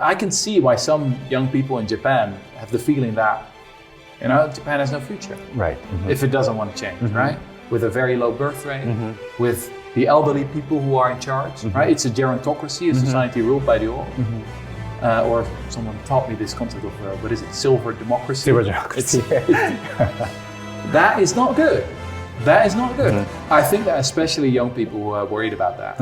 I can see why some young people in Japan have the feeling that, Japan has no future. Right. If it doesn't want to change, right? With a very low birth rate, with the elderly people who are in charge, right? It's a gerontocracy, a society ruled by the old. Or someone taught me this concept of, what is it, silver democracy? Silver democracy. That is not good. That is not good. I think that especially young people who are worried about that,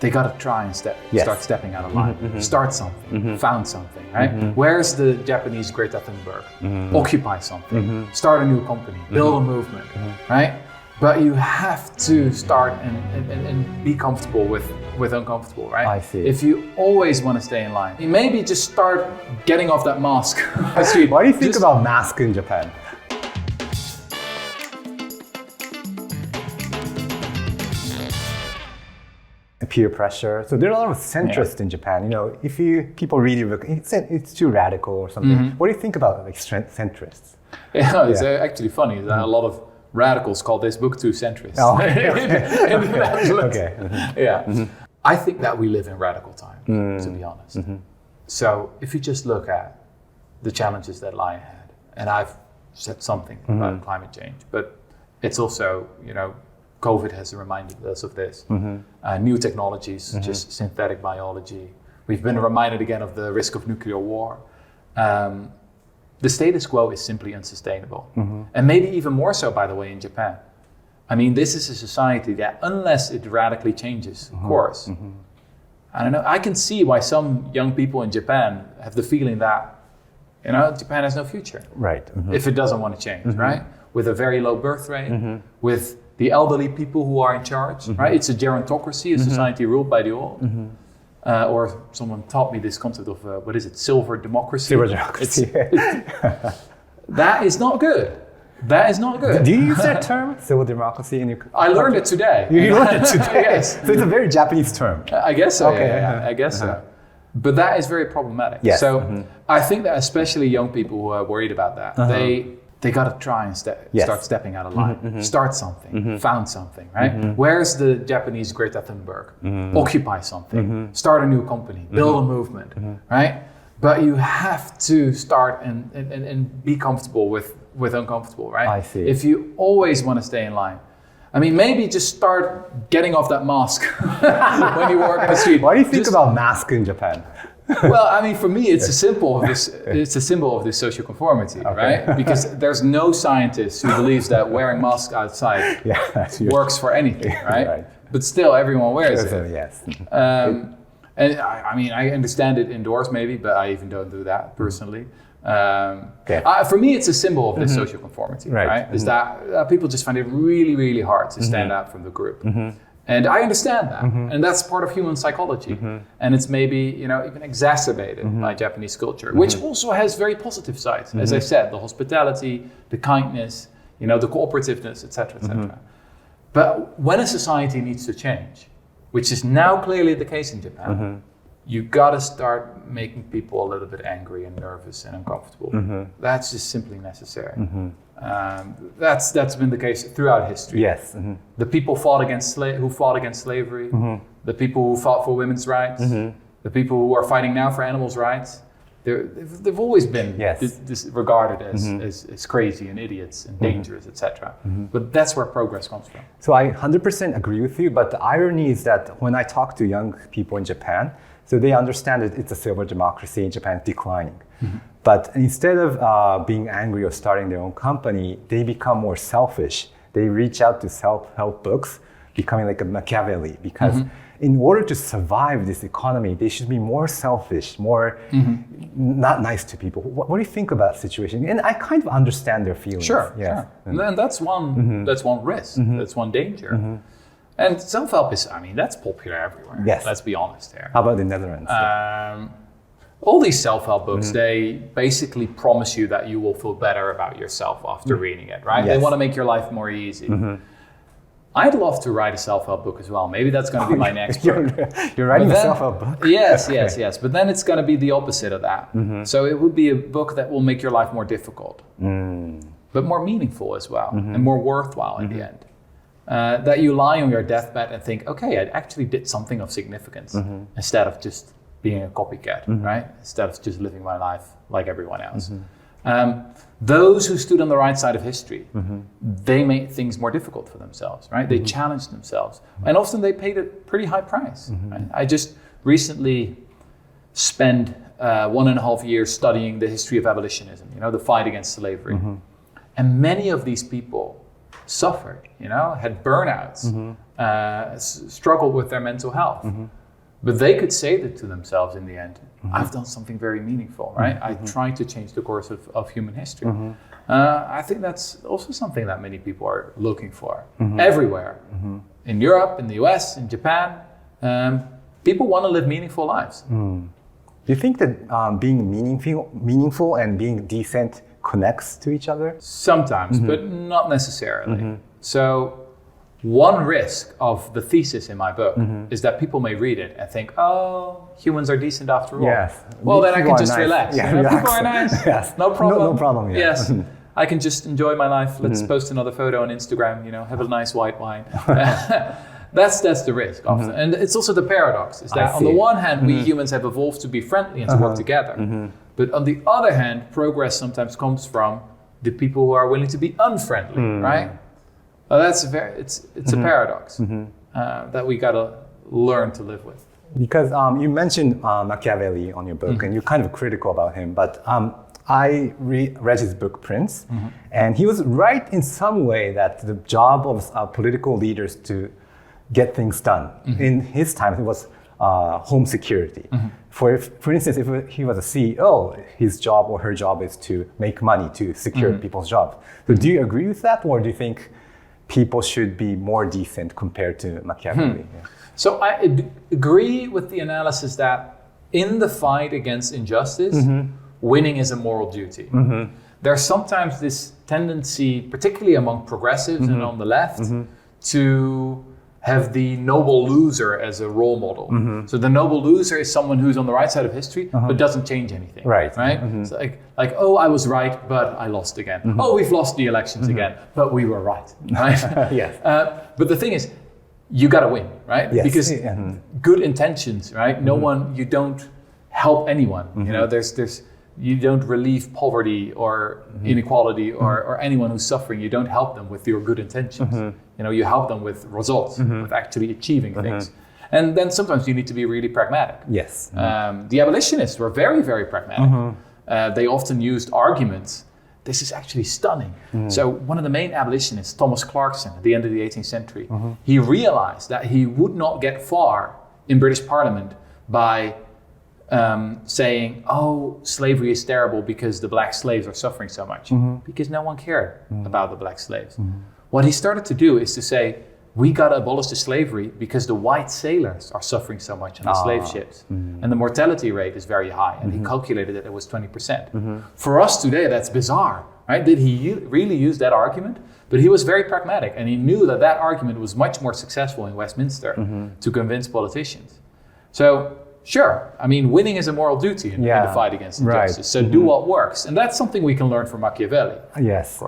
they got to try and start stepping out of line, start something, found something, right? Where's the Japanese Greta Thunberg? Occupy something, start a new company, build a movement, right? But you have to start and be comfortable with uncomfortable, right? I see. If you always want to stay in line, maybe just start getting off that mask. What do you think about mask in Japan? Peer pressure. So there are a lot of centrists in Japan. If people read your book, it's too radical or something. What do you think about centrists? It's actually funny that a lot of radicals call this book too centrist. Oh, okay. I think that we live in radical time, to be honest. So if you just look at the challenges that lie ahead, and I've said something about climate change, but it's also, COVID has reminded us of this. New technologies, just synthetic biology. We've been reminded again of the risk of nuclear war. The status quo is simply unsustainable. And maybe even more so, by the way, in Japan. I mean, this is a society that, unless it radically changes course, I don't know, I can see why some young people in Japan have the feeling that, Japan has no future. Right. If it doesn't want to change, right? With a very low birth rate, with the elderly people who are in charge, right? It's a gerontocracy, a society ruled by the old. Or someone taught me this concept of, what is it, silver democracy? Silver democracy. That is not good. That is not good. Do you use that term, silver democracy? I learned it today. You learned it today? Yes. So it's a very Japanese term. I guess so, Okay. I guess so. But that is very problematic. Yes. So I think that especially young people who are worried about that, they got to try and start stepping out of line, start something, found something, right? Where's the Japanese Greta Thunberg? Occupy something, start a new company, build a movement, right? But you have to start and be comfortable with uncomfortable, right? I see. If you always want to stay in line, I mean, maybe just start getting off that mask when you walk in the street. What do you think about mask in Japan? Well, I mean, for me, it's a symbol of this. It's a symbol of this social conformity, right? Because there's no scientist who believes that wearing masks outside works for anything, right? But still, everyone wears it. Yes. And I mean, I understand it indoors, maybe, but I even don't do that personally. For me, it's a symbol of this social conformity, right? Is that people just find it really, really hard to stand out from the group. And I understand that, and that's part of human psychology. And it's maybe, even exacerbated by Japanese culture, which also has very positive sides. As I said, the hospitality, the kindness, the cooperativeness, etc., etc. But when a society needs to change, which is now clearly the case in Japan, you gotta start making people a little bit angry and nervous and uncomfortable. That's just simply necessary. That's been the case throughout history. Yes. The people who fought against slavery, the people who fought for women's rights, the people who are fighting now for animals' rights, they've always been regarded as crazy and idiots and dangerous, etc. But that's where progress comes from. So I 100% agree with you, but the irony is that when I talk to young people in Japan, so they understand that it's a silver democracy in Japan declining. But instead of being angry or starting their own company, they become more selfish. They reach out to self-help books, becoming like a Machiavelli, because in order to survive this economy, they should be more selfish, more not nice to people. What do you think about that situation? And I kind of understand their feelings. Sure. And that's one risk, that's one danger. And self-help is, that's popular everywhere. Yes. Let's be honest here. How about the Netherlands? All these self-help books, they basically promise you that you will feel better about yourself after reading it, right? They want to make your life more easy. I'd love to write a self-help book as well. Maybe that's going to be my next book. You're writing a self-help book? Yes. But then it's going to be the opposite of that. So it would be a book that will make your life more difficult, but more meaningful as well, and more worthwhile in the end. That you lie on your deathbed and think, okay, I actually did something of significance, instead of just being a copycat, right? Instead of just living my life like everyone else. Those who stood on the right side of history, they made things more difficult for themselves, right? They challenged themselves, and often they paid a pretty high price. Right? I just recently spent 1.5 years studying the history of abolitionism, the fight against slavery. And many of these people suffered, had burnouts, struggled with their mental health. But they could say that to themselves in the end, I've done something very meaningful, right? I tried to change the course of human history. I think that's also something that many people are looking for everywhere. In Europe, in the US, in Japan, people want to live meaningful lives. Do you think that being meaningful and being decent connects to each other? Sometimes, but not necessarily. So one risk of the thesis in my book is that people may read it and think, oh, humans are decent after all. Yes. Well, then I can just nice. relax. Yeah, relax. People are nice. Yes. No problem. No problem. Yeah. Yes. I can just enjoy my life. Let's post another photo on Instagram, have a nice white wine. That's the risk often. And it's also the paradox, is that on the one hand, we humans have evolved to be friendly and to work together. But on the other hand, progress sometimes comes from the people who are willing to be unfriendly, right? Well, it's a paradox that we gotta learn to live with. Because you mentioned Machiavelli on your book, and you're kind of critical about him, but I read his book, Prince, and he was right in some way that the job of political leaders to get things done. In his time, it was home security. For instance, if he was a CEO, his job or her job is to make money to secure people's jobs. So do you agree with that, or do you think people should be more decent compared to Machiavelli? So I agree with the analysis that in the fight against injustice, winning is a moral duty. There's sometimes this tendency, particularly among progressives and on the left, to have the noble loser as a role model. So the noble loser is someone who's on the right side of history, but doesn't change anything. Right? It's like, oh, I was right, but I lost again. Oh, we've lost the elections again, but we were right. Yes. But the thing is, you got to win, right? Yes. Because good intentions, right? You don't help anyone. You don't relieve poverty or inequality or anyone who's suffering. You don't help them with your good intentions. You help them with results, with actually achieving things. And then sometimes you need to be really pragmatic. Yes. The abolitionists were very, very pragmatic. They often used arguments. This is actually stunning. So one of the main abolitionists, Thomas Clarkson, at the end of the 18th century, he realized that he would not get far in British Parliament by saying, oh, slavery is terrible because the black slaves are suffering so much, because no one cared about the black slaves. What he started to do is to say, we got to abolish the slavery because the white sailors are suffering so much on the slave ships. And the mortality rate is very high. And he calculated that it was 20%. For us today, that's bizarre, right? Did he really use that argument? But he was very pragmatic, and he knew that that argument was much more successful in Westminster to convince politicians. So, sure, winning is a moral duty in the fight against injustice. So do what works. And that's something we can learn from Machiavelli. Yes.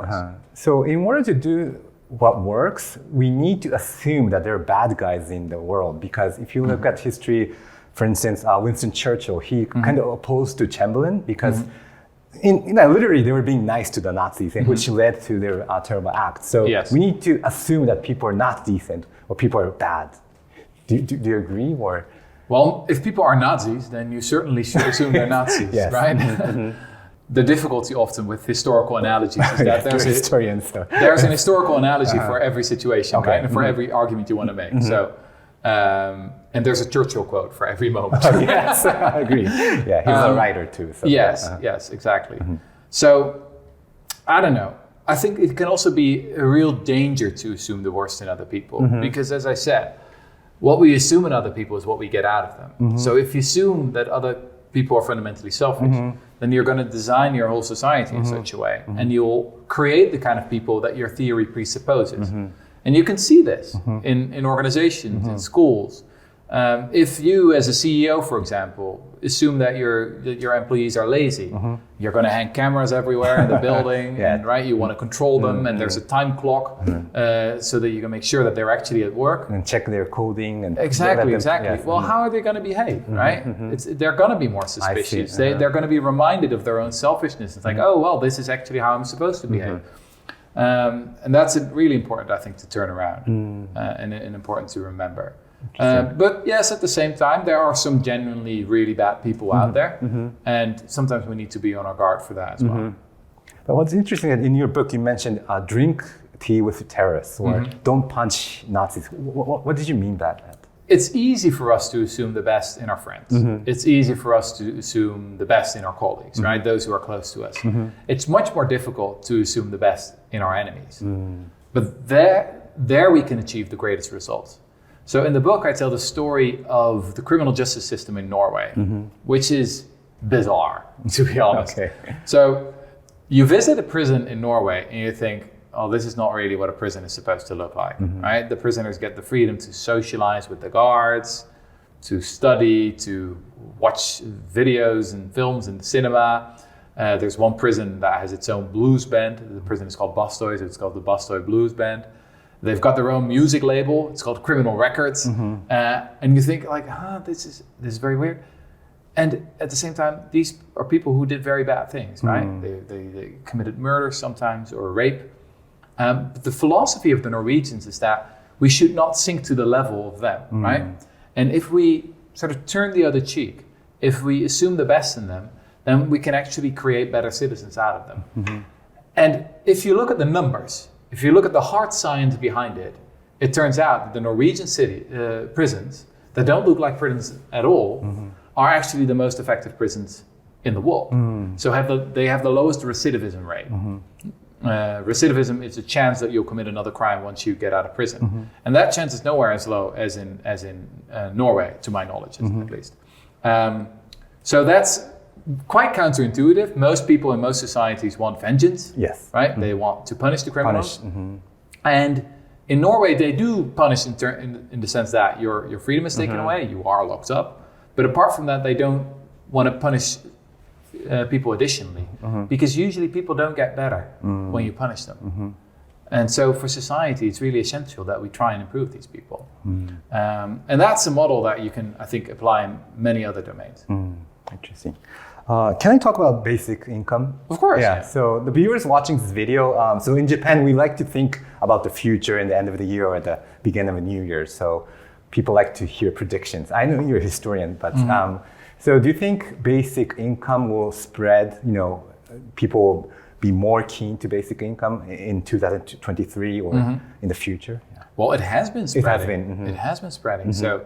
So in order to do what works, we need to assume that there are bad guys in the world. Because if you look at history, for instance, Winston Churchill, he kind of opposed to Chamberlain because literally they were being nice to the Nazis, which led to their terrible acts. So we need to assume that people are not decent or people are bad. Do you agree? Or? Well, if people are Nazis, then you certainly should assume they're Nazis, right? The difficulty often with historical analogies is that there's an historical analogy for every situation, right? And for every argument you want to make. So, and there's a Churchill quote for every moment. Yes, I agree. Yeah, he's a writer too. So yes, exactly. So, I don't know. I think it can also be a real danger to assume the worst in other people. Because as I said, what we assume in other people is what we get out of them. So if you assume that other people are fundamentally selfish, then you're going to design your whole society in such a way, and you'll create the kind of people that your theory presupposes. And you can see this in organizations, in schools. If you, as a CEO, for example, assume that your employees are lazy, you're going to hang cameras everywhere in the building, and right, you want to control them, and there's a time clock so that you can make sure that they're actually at work and check their coding and exactly. Yes. Well, how are they going to behave, right? They're going to be more suspicious. They're going to be reminded of their own selfishness. It's like, oh well, this is actually how I'm supposed to behave. And that's really important, I think, to turn around and important to remember. But yes, at the same time, there are some genuinely really bad people out there, and sometimes we need to be on our guard for that as well. But what's interesting is in your book you mentioned drink tea with terrorists or don't punch Nazis. What did you mean by that? It's easy for us to assume the best in our friends. It's easy for us to assume the best in our colleagues, right? Those who are close to us. It's much more difficult to assume the best in our enemies. But there we can achieve the greatest results. So in the book, I tell the story of the criminal justice system in Norway, which is bizarre, to be honest. So you visit a prison in Norway and you think, oh, this is not really what a prison is supposed to look like, right? The prisoners get the freedom to socialize with the guards, to study, to watch videos and films in the cinema. There's one prison that has its own blues band. The prison is called Bastøy, so it's called the Bastøy Blues Band. They've got their own music label. It's called Criminal Records. And you think like, this is very weird. And at the same time, these are people who did very bad things, right? They committed murder sometimes or rape. But the philosophy of the Norwegians is that we should not sink to the level of them, right? And if we sort of turn the other cheek, if we assume the best in them, then we can actually create better citizens out of them. And if you look at the numbers, if you look at the hard science behind it, it turns out that the Norwegian prisons that don't look like prisons at all are actually the most effective prisons in the world. So they have the lowest recidivism rate. Recidivism is a chance that you'll commit another crime once you get out of prison. And that chance is nowhere as low as in Norway, to my knowledge, at least. So that's quite counterintuitive. Most people in most societies want vengeance, right? They want to punish the criminals. And in Norway, they do punish in the sense that your freedom is taken away, you are locked up. But apart from that, they don't want to punish people additionally, because usually people don't get better when you punish them. And so for society, it's really essential that we try and improve these people. And that's a model that you can, I think, apply in many other domains. Interesting. Can I talk about basic income? Of course. Yeah. So the viewers watching this video, so in Japan, we like to think about the future and the end of the year or the beginning of a new year. So people like to hear predictions. I know you're a historian, but so do you think basic income will spread, people will be more keen to basic income in 2023 or in the future? Yeah. Well, it has been spreading. It has been spreading. So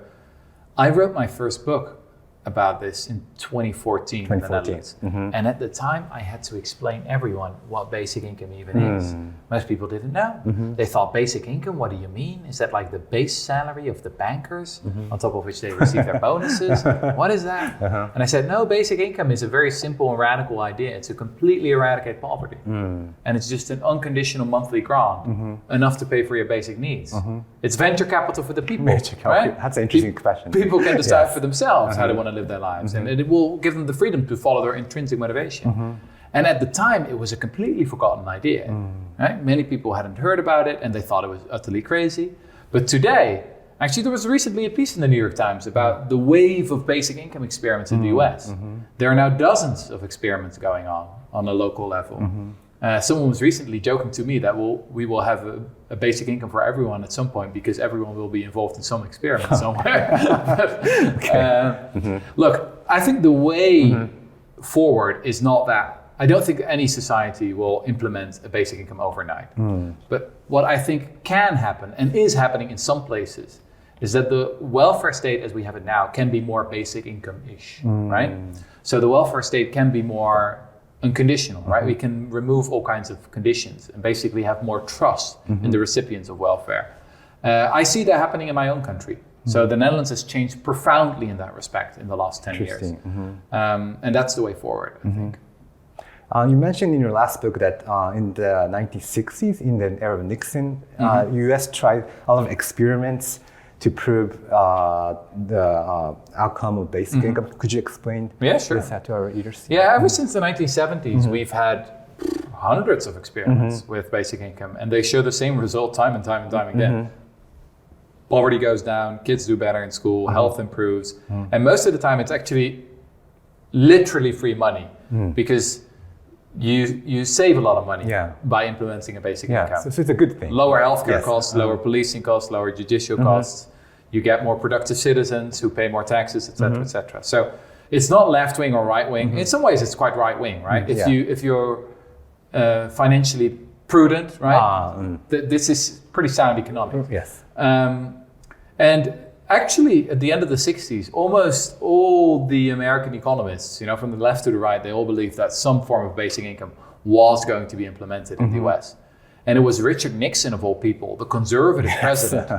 I wrote my first book about this in 2014 in the Netherlands. And at the time, I had to explain everyone what basic income even is. Most people didn't know. They thought, basic income, what do you mean? Is that like the base salary of the bankers on top of which they receive their bonuses? What is that? And I said, no, basic income is a very simple and radical idea. It's to completely eradicate poverty. And it's just an unconditional monthly grant, enough to pay for your basic needs. It's venture capital for the people. Right? That's an interesting question. People can decide for themselves how they want to live their lives, and it will give them the freedom to follow their intrinsic motivation. And at the time, it was a completely forgotten idea. Right? Many people hadn't heard about it, and they thought it was utterly crazy. But today, actually, there was recently a piece in the New York Times about the wave of basic income experiments in the US. There are now dozens of experiments going on a local level. Someone was recently joking to me that we will have a basic income for everyone at some point because everyone will be involved in some experiment somewhere. Look, I think the way forward is not that. I don't think any society will implement a basic income overnight. But what I think can happen and is happening in some places is that the welfare state as we have it now can be more basic income-ish, right? So the welfare state can be more unconditional, right? We can remove all kinds of conditions and basically have more trust in the recipients of welfare. I see that happening in my own country. So the Netherlands has changed profoundly in that respect in the last 10 years. And that's the way forward, I think. You mentioned in your last book that in the 1960s, in the era of Nixon, US tried a lot of experiments to prove the outcome of basic income. Could you explain this to our readers? Yeah, ever since the 1970s, we've had hundreds of experiments with basic income, and they show the same result time and time and time again. Poverty goes down, kids do better in school, health improves, and most of the time it's actually literally free money because you save a lot of money by implementing a basic income. So it's a good thing. Lower healthcare costs, lower policing costs, lower judicial costs. You get more productive citizens who pay more taxes, etc., etc. So it's not left wing or right wing. In some ways, it's quite right wing, right? If you're financially prudent, right? This is pretty sound economics. Yes. And actually, at the end of the 60s, almost all the American economists, from the left to the right, they all believed that some form of basic income was going to be implemented in the US. And it was Richard Nixon, of all people, the conservative president,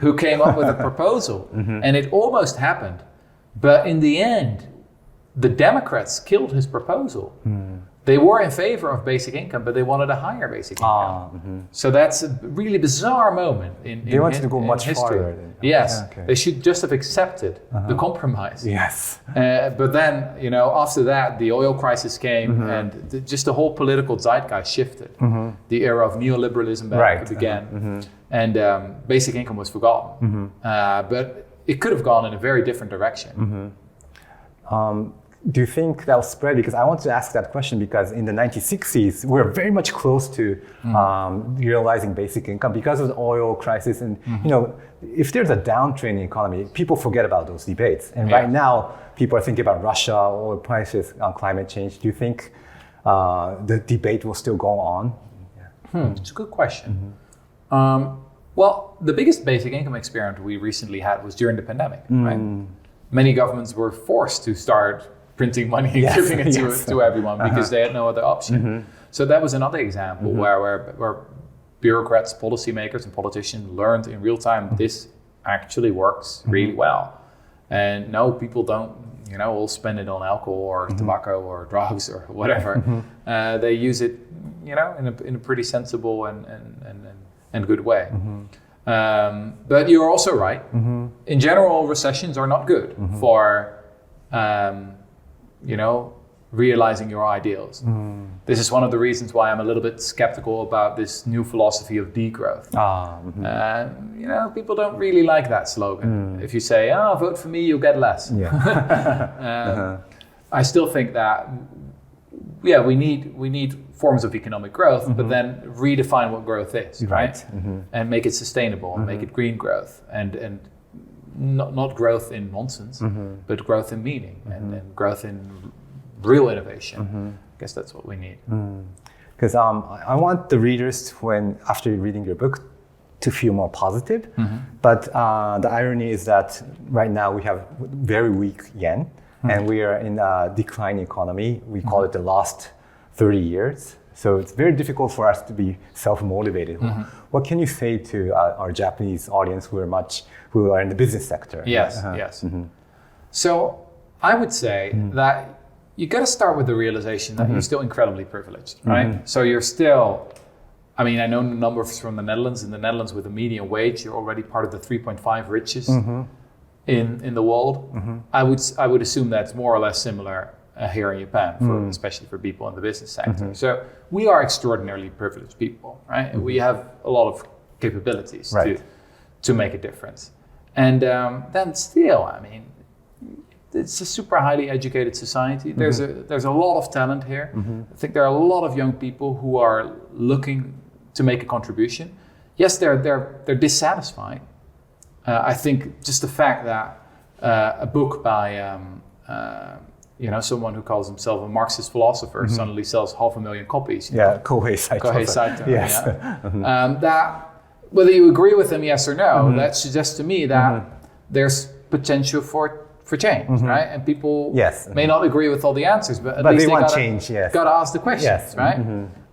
who came up with a proposal. And it almost happened. But in the end, the Democrats killed his proposal. They were in favor of basic income, but they wanted a higher basic income. So that's a really bizarre moment in They wanted to go much history. farther. Yes, they should just have accepted the compromise. Yes. But then, after that, the oil crisis came and just the whole political zeitgeist shifted. The era of neoliberalism began. And basic income was forgotten. But it could have gone in a very different direction. Do you think that'll spread? Because I want to ask that question because in the 1960s, we were very much close to realizing basic income because of the oil crisis. And, if there's a downtrend in the economy, people forget about those debates. And right now, people are thinking about Russia, oil prices, climate change. Do you think the debate will still go on? It's a good question. Well, the biggest basic income experiment we recently had was during the pandemic, right? Many governments were forced to start printing money and giving it to everyone because they had no other option. So that was another example where bureaucrats, policymakers, and politicians learned in real time this actually works really well. And no, people don't, all spend it on alcohol or tobacco or drugs or whatever. They use it, in a pretty sensible and good way. But you're also right. In general, recessions are not good for realizing your ideals. This is one of the reasons why I'm a little bit skeptical about this new philosophy of degrowth. People don't really like that slogan. If you say, vote for me, you'll get less. I still think that, we need forms of economic growth, but then redefine what growth is, right? And make it sustainable, and make it green growth, and not growth in nonsense, but growth in meaning and growth in real innovation. I guess that's what we need. Because I want the readers, after reading your book, to feel more positive. But the irony is that right now we have very weak yen, and we are in a declining economy. We call it the last 30 years. So it's very difficult for us to be self-motivated. What can you say to our Japanese audience who are in the business sector? Yes. So I would say that you got to start with the realization that you're still incredibly privileged, right? So you're still, I know numbers from the Netherlands. In the Netherlands, with a median wage, you're already part of the 3.5 richest in the world. I would assume that's more or less similar here in Japan, especially for people in the business sector. So we are extraordinarily privileged people, right? We have a lot of capabilities to make a difference. And then still, it's a super highly educated society. There's a lot of talent here. I think there are a lot of young people who are looking to make a contribution. Yes, they're dissatisfied. I think just the fact that a book by someone who calls himself a Marxist philosopher suddenly sells 500,000 copies. Kohei Saito. Yes. That, whether you agree with him, yes or no, that suggests to me that there's potential for change, right? And people may not agree with all the answers, but at least they want gotta, change. Gotta ask the questions, right?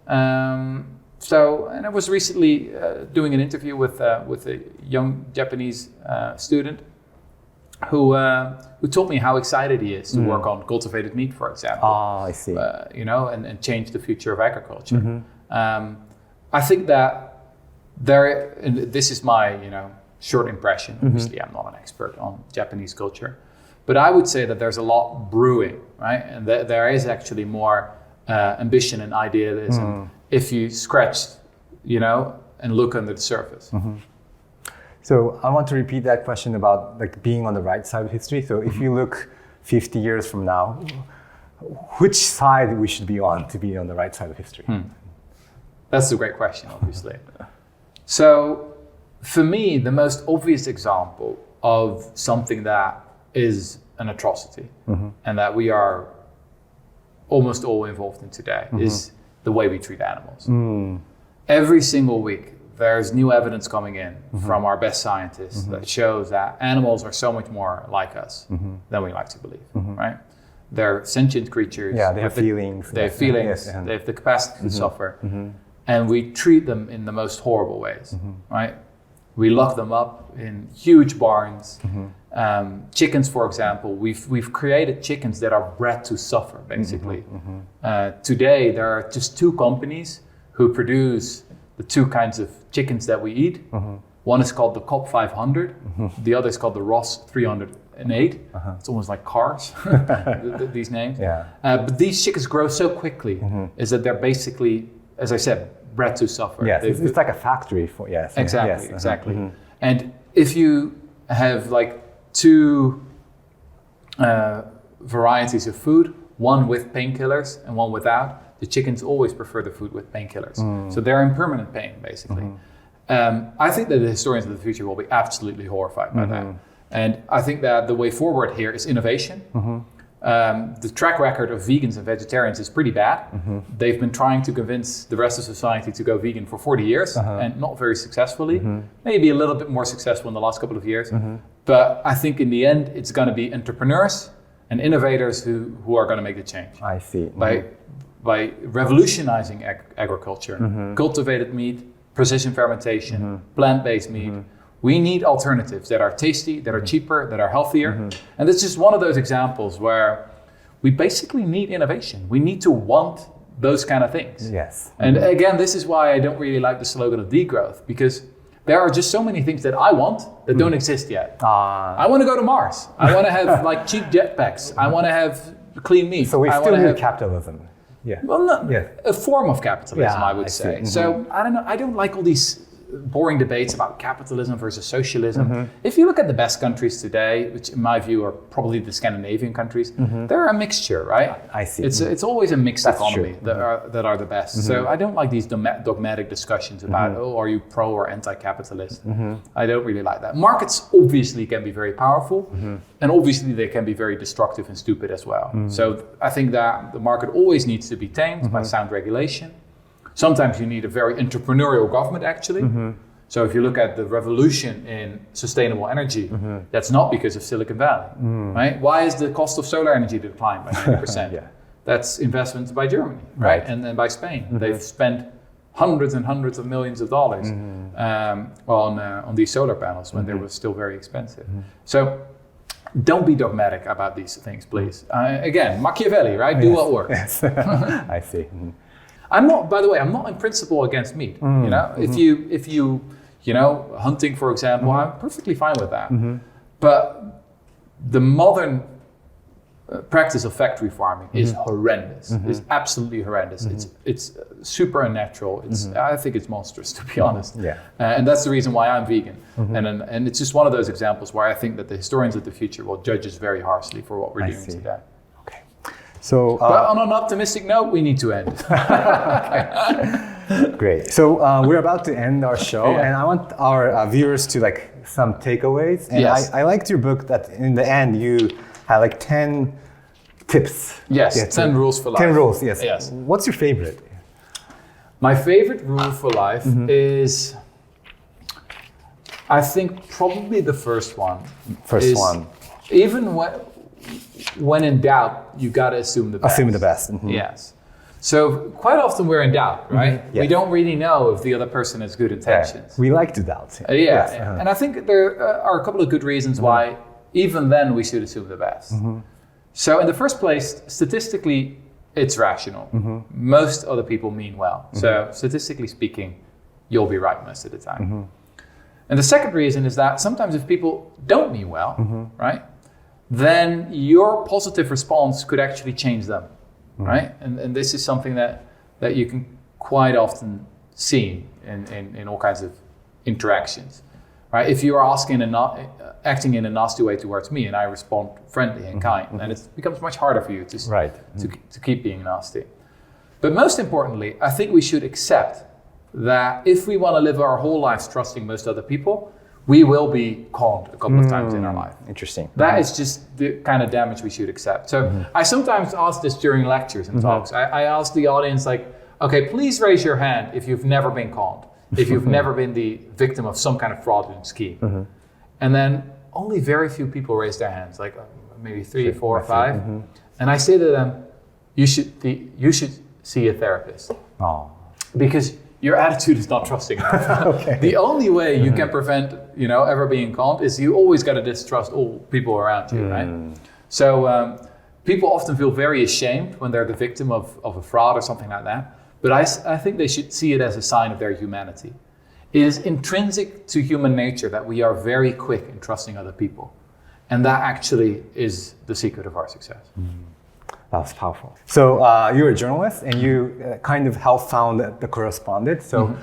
And I was recently doing an interview with a young Japanese student who told me how excited he is to work on cultivated meat, for example. I see. And change the future of agriculture. I think that and this is my short impression. Obviously, I'm not an expert on Japanese culture, but I would say that there's a lot brewing, right? And there is actually more ambition and idealism if you scratch, and look under the surface. So I want to repeat that question about like being on the right side of history. So if you look 50 years from now, which side we should be on to be on the right side of history? That's a great question, obviously. So for me, the most obvious example of something that is an atrocity and that we are almost all involved in today is the way we treat animals. Every single week, there's new evidence coming in from our best scientists that shows that animals are so much more like us than we like to believe, right? They're sentient creatures. Yeah, they have feelings. They have feelings. Yes, they have the capacity to suffer. And we treat them in the most horrible ways, right? We lock them up in huge barns. Chickens, for example, we've created chickens that are bred to suffer, basically. Today, there are just 2 companies who produce the 2 kinds of chickens that we eat. One is called the COP 500. The other is called the Ross 308. It's almost like cars, these names. Yeah. But these chickens grow so quickly is that they're basically, as I said, bred to suffer. Yes, it's like a factory for, yes. Exactly, exactly. And if you have like 2 varieties of food, one with painkillers and one without, the chickens always prefer the food with painkillers. So they're in permanent pain, basically. I think that the historians of the future will be absolutely horrified by that. And I think that the way forward here is innovation. The track record of vegans and vegetarians is pretty bad. They've been trying to convince the rest of society to go vegan for 40 years and not very successfully. Maybe a little bit more successful in the last couple of years. But I think in the end, it's going to be entrepreneurs and innovators who are going to make the change. I see. By revolutionizing agriculture, cultivated meat, precision fermentation, plant-based meat. We need alternatives that are tasty, that are cheaper, that are healthier. And it's just one of those examples where we basically need innovation. We need to want those kind of things. Yes. And again, this is why I don't really like the slogan of degrowth, because there are just so many things that I want that don't exist yet. I want to go to Mars. I want to have like cheap jetpacks. I want to have clean meat. So we still need capitalism. Yeah. Well, a form of capitalism, I would say. So I don't know. I don't like all these boring debates about capitalism versus socialism. If you look at the best countries today, which in my view are probably the Scandinavian countries, they're a mixture, right? I see. It's always a mixed economy that are the best. So I don't like these dogmatic discussions about, are you pro or anti-capitalist? I don't really like that. Markets obviously can be very powerful, and obviously they can be very destructive and stupid as well. So I think that the market always needs to be tamed by sound regulation. Sometimes you need a very entrepreneurial government, actually. So if you look at the revolution in sustainable energy, that's not because of Silicon Valley, right? Why is the cost of solar energy declined by 90%? That's investments by Germany, right? And then by Spain. They've spent hundreds and hundreds of millions of dollars on these solar panels when they were still very expensive. So don't be dogmatic about these things, please. Again, Machiavelli, right? Do what works. Yes. I see. I'm not, by the way, I'm not in principle against meat. You know, if you hunting, for example, I'm perfectly fine with that. But the modern practice of factory farming is horrendous. It's absolutely horrendous. It's super unnatural. I think it's monstrous, to be honest. And that's the reason why I'm vegan. And it's just one of those examples where I think that the historians of the future will judge us very harshly for what we're doing today. So, but on an optimistic note, we need to end. Great. So we're about to end our show, and I want our viewers to like some takeaways. And I liked your book that in the end you had like 10 tips. Yes, 10 rules for life. 10 rules, yes. What's your favorite? My favorite rule for life is, I think, probably the first one. Even when in doubt, you got to assume the best. Assume the best. Yes. So quite often we're in doubt, right? We don't really know if the other person has good intentions. We like to doubt. And I think there are a couple of good reasons why even then we should assume the best. So in the first place, statistically, it's rational. Most other people mean well. So statistically speaking, you'll be right most of the time. And the second reason is that sometimes if people don't mean well, right, then your positive response could actually change them, right? And this is something that you can quite often see in all kinds of interactions, right? If you are acting in a nasty way towards me and I respond friendly and kind, then it becomes much harder for you to keep being nasty. But most importantly, I think we should accept that if we want to live our whole lives trusting most other people, we will be conned a couple of times in our life. Interesting. That is just the kind of damage we should accept. So I sometimes ask this during lectures and talks. I ask the audience, like, okay, please raise your hand if you've never been conned, if you've never been the victim of some kind of fraudulent scheme. And then only very few people raise their hands, like maybe 3, 4, 5. And I say to them, you should see a therapist. Because your attitude is not trusting enough. The only way you can prevent, ever being conned is you always got to distrust all people around you, right? So people often feel very ashamed when they're the victim of a fraud or something like that. But I think they should see it as a sign of their humanity. It is intrinsic to human nature that we are very quick in trusting other people. And that actually is the secret of our success. That was powerful. So you're a journalist and you kind of helped found the Correspondent. So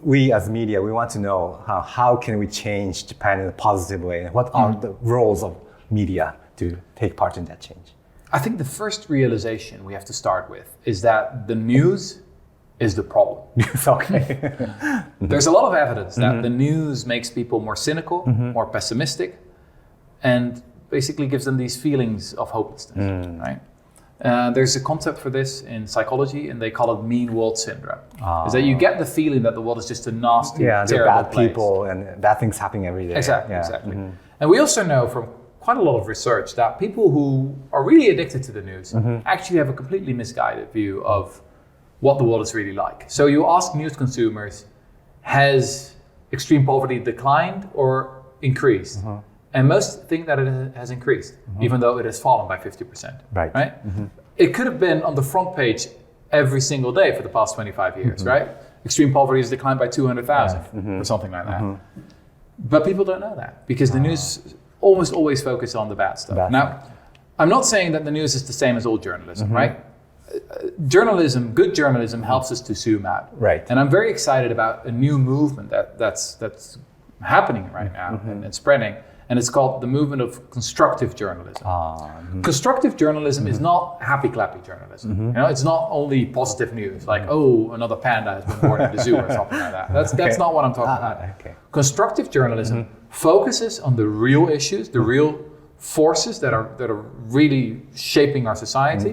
we as media, we want to know how can we change Japan in a positive way? And what are the roles of media to take part in that change? I think the first realization we have to start with is that the news is the problem. There's a lot of evidence that the news makes people more cynical, more pessimistic, and basically gives them these feelings of hopelessness, right? There's a concept for this in psychology, and they call it mean world syndrome. Is that you get the feeling that the world is just a nasty, terrible bad place. People and bad things happening every day. Exactly. And we also know from quite a lot of research that people who are really addicted to the news actually have a completely misguided view of what the world is really like. So you ask news consumers, has extreme poverty declined or increased? And most think that it has increased, even though it has fallen by 50%. Right? It could have been on the front page every single day for the past 25 years, right? Extreme poverty has declined by 200,000 or something like that. But people don't know that because the news almost always focus on the bad stuff. Now, I'm not saying that the news is the same as all journalism, right? Good journalism helps us to zoom out. Right. And I'm very excited about a new movement that's happening right now and spreading. And it's called the movement of constructive journalism. Constructive journalism is not happy clappy journalism. It's not only positive news, like another panda has been born in the zoo or something like that. That's not what I'm talking about. Constructive journalism focuses on the real issues, the real forces that are really shaping our society,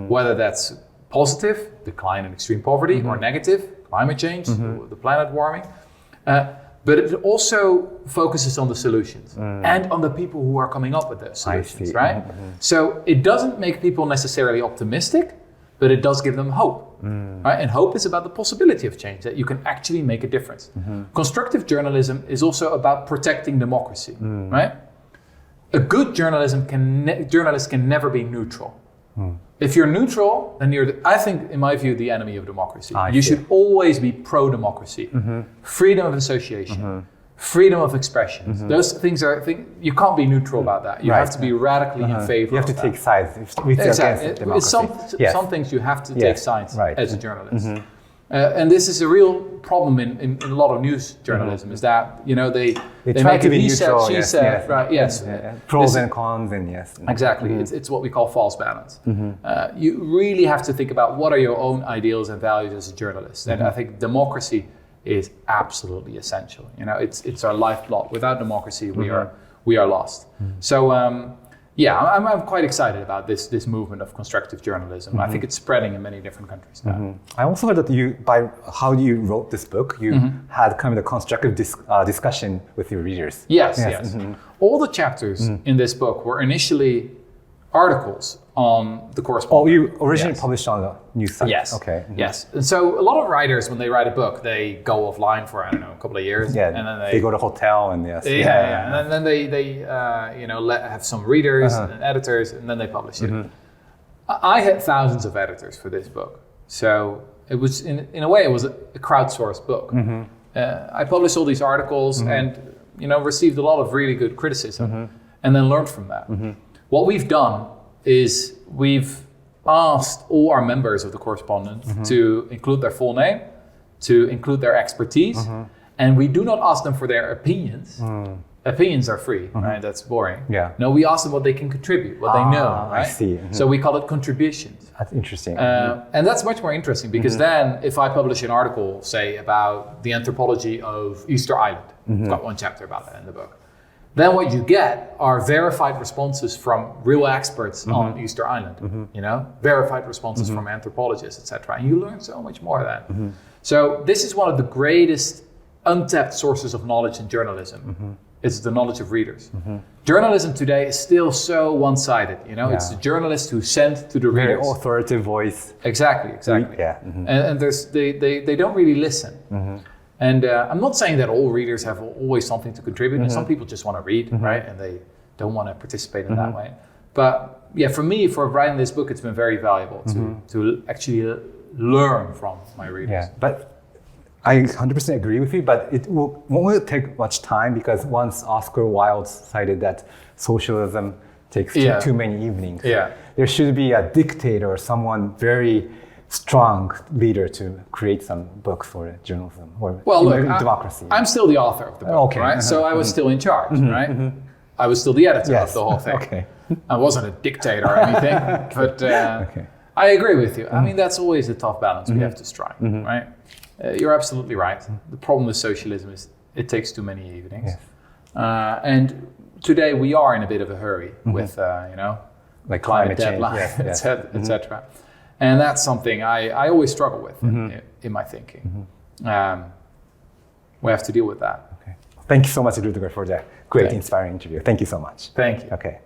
whether that's positive, decline in extreme poverty, or negative, climate change, the planet warming. But it also focuses on the solutions and on the people who are coming up with those solutions, right? So it doesn't make people necessarily optimistic, but it does give them hope, right? And hope is about the possibility of change, that you can actually make a difference. Constructive journalism is also about protecting democracy, right? A good journalist can never be neutral. If you're neutral, then you're, I think, in my view, the enemy of democracy. You should always be pro-democracy. Freedom of association, freedom of expression. Those things you can't be neutral about that. You have to be radically in favor. You have to take sides. Exactly. Some things you have to take sides as a journalist. And this is a real problem in a lot of news journalism, is that, they try make to be he neutral, said, she said, right? Yes. Pros and cons, and Exactly. It's what we call false balance. You really have to think about what are your own ideals and values as a journalist. And I think democracy is absolutely essential. It's our lifeblood. Without democracy, we are lost. So I'm quite excited about this movement of constructive journalism. I think it's spreading in many different countries now. I also heard that by how you wrote this book, you had kind of a constructive discussion with your readers. Yes. All the chapters in this book were initially articles on the Correspondent. You originally published on the news site. Yes. Okay. Yes. And so a lot of writers, when they write a book, they go offline for, a couple of years. Yeah. And then they go to a hotel and and then they have some readers and editors, and then they publish it. I had thousands of editors for this book. So it was, in a way, it was a crowdsourced book. I published all these articles and received a lot of really good criticism, and then learned from that. What we've done is we've asked all our members of the correspondence to include their full name, to include their expertise, and we do not ask them for their opinions. Opinions are free, right? That's boring. Yeah. No, we ask them what they can contribute, what they know, right? I see. So we call it contributions. That's interesting. And that's much more interesting because then if I publish an article, say, about the anthropology of Easter Island, I've got one chapter about that in the book, then what you get are verified responses from real experts on Easter Island, verified responses from anthropologists, etc. And you learn so much more then. So this is one of the greatest untapped sources of knowledge in journalism. It's the knowledge of readers. Journalism today is still so one-sided. It's the journalist who's sent to the readers. Very authoritative voice. Exactly. Yeah. And they don't really listen. And I'm not saying that all readers have always something to contribute, and some people just want to read, right? And they don't want to participate in that way. But yeah, for me, for writing this book, it's been very valuable to actually learn from my readers. Yeah, but I 100% agree with you, but it won't take much time because once Oscar Wilde cited that socialism takes too many evenings. Yeah. There should be a dictator or someone very strong leader to create some books for journalism or democracy. I'm still the author of the book, right? So I was still in charge, right? I was still the editor of the whole thing. I wasn't a dictator or anything, but I agree with you. I mean, that's always a tough balance we have to strike, right? You're absolutely right. The problem with socialism is it takes too many evenings. Yes. And today we are in a bit of a hurry with, like climate change, deadlines, etc. And that's something I always struggle with in my thinking. We have to deal with that. Okay. Thank you so much, Rutger, for the great, inspiring interview. Thank you so much. Thank you. Okay.